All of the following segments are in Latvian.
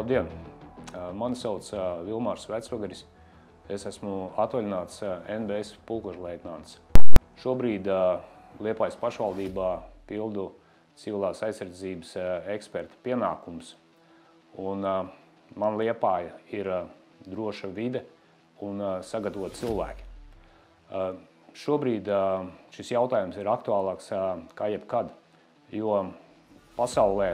Labdien! Mani sauc Vilmārs Vecvagaris. Es esmu atvaļināts NBS pulkošleitnants. Šobrīd Liepājas pašvaldībā pildu civilās aizsardzības eksperta pienākums. Un man Liepāja ir droša vide un sagatavot cilvēki. Šobrīd šis jautājums ir aktuālāks kā jebkad, jo pasaulē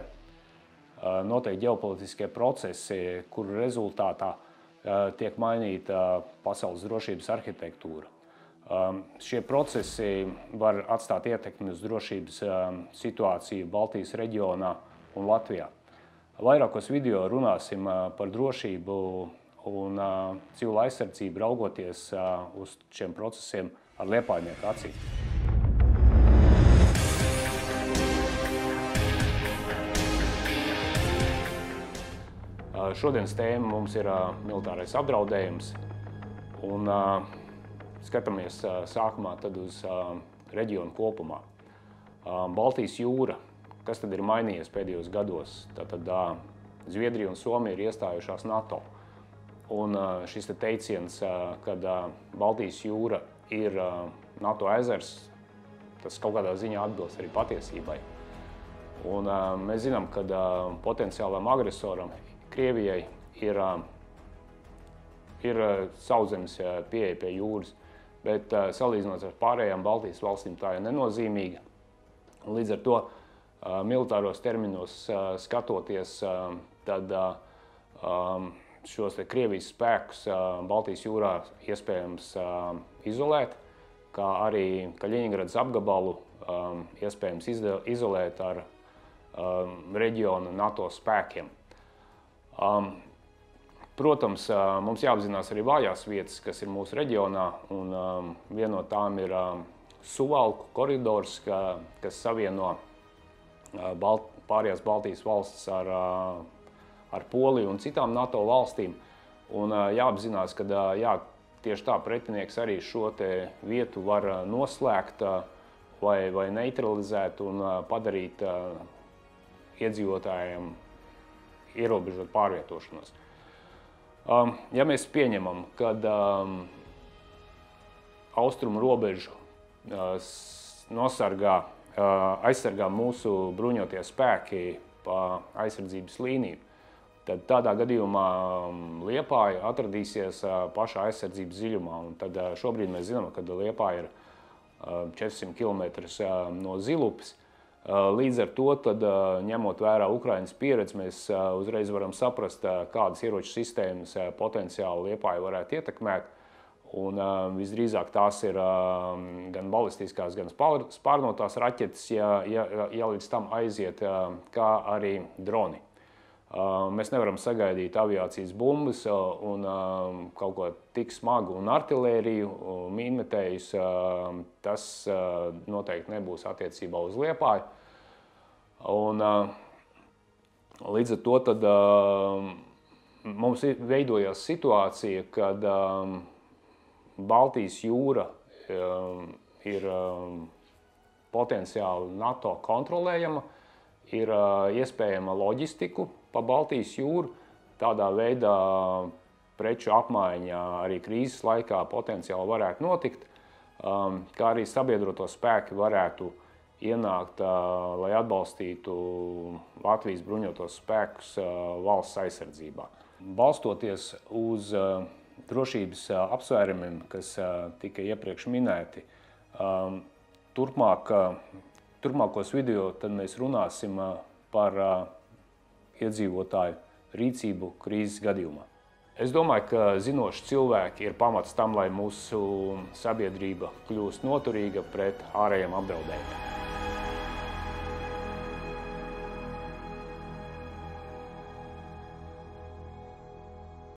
notiek ģeopolitiskie procesi, kuru rezultātā tiek mainīta pasaules drošības arhitektūra. Šie procesi var atstāt ietekmi uz drošības situāciju Baltijas reģionā un Latvijā. Vairākos video runāsim par drošību un civilu aizsardzību, raugoties uz šiem procesiem ar liepājnieku acīm. Šodienas tēma mums ir militārais apdraudējums, un skatāmies sākumā tad uz reģionu kopumā. Baltijas jūra, kas tad ir mainījies pēdējos gados? Tātad Zviedrija un Somija ir iestājušās NATO. Un šis teiciens, kad Baltijas jūra ir NATO ezers, tas kaut kādā ziņā atbilst arī patiesībai. Un mēs zinām, ka potenciālam agresoram Krievijai ir sauszemes pieeja pie jūras, bet salīdzinot ar pārējām Baltijas valstīm tā ir nenozīmīga. Līdz ar to militāros terminos skatoties, tad šos Krievijas spēkus Baltijas jūrā iespējams izolēt, kā arī Kaļiņgradas apgabalu iespējams izolēt ar reģionu NATO spēkiem. Protams, mums jāapzinās arī vājās vietas, kas ir mūsu reģionā, un viena no tām ir Suvalku koridors, kas savieno pārējās Baltijas valstis ar Poliju un citām NATO valstīm. Un jāapzinās, ka tieši tā pretinieks arī šo vietu var noslēgt vai neutralizēt un padarīt iedzīvotājiem ierobežot pārvietošanos. Ja mēs pieņemam, ka austrumu robežu aizsargā mūsu bruņotie spēki pa aizsardzības līniju, tad tādā gadījumā Liepāja atradīsies pašā aizsardzības dziļumā. Un tad šobrīd mēs zinām, ka Liepāja ir 400 km no Zilupes. Līdz ar to, tad, ņemot vērā Ukrainas pieredzi, mēs uzreiz varam saprast, kādas ieroču sistēmas potenciāli Liepāju varētu ietekmēt. Un visdrīzāk tās ir gan balistiskās, gan spārnotās raķetes, ja līdz tam aiziet, kā arī droni. Mēs nevaram sagaidīt aviācijas bumbas un kaut ko tik smagu un artilēriju, mīnmetējus. Tas noteikti nebūs attiecībā uz Liepāju. Un līdz ar to tad mums veidojās situācija, kad Baltijas jūra ir potenciāli NATO kontrolējama, ir iespējama loģistiku pa Baltijas jūru. Tādā veidā preču apmaiņa arī krīzes laikā potenciāli varētu notikt, kā arī sabiedroto spēki varētu ienākt, lai atbalstītu Latvijas bruņotos spēkus valsts aizsardzībā. Balstoties uz drošības apsvērumiem, kas tika iepriekš minēti, turpmākos video tad mēs runāsim par iedzīvotāju rīcību krīzes gadījumā. Es domāju, ka zinoši cilvēki ir pamats tam, lai mūsu sabiedrība kļūst noturīga pret ārējiem apdraudējumiem.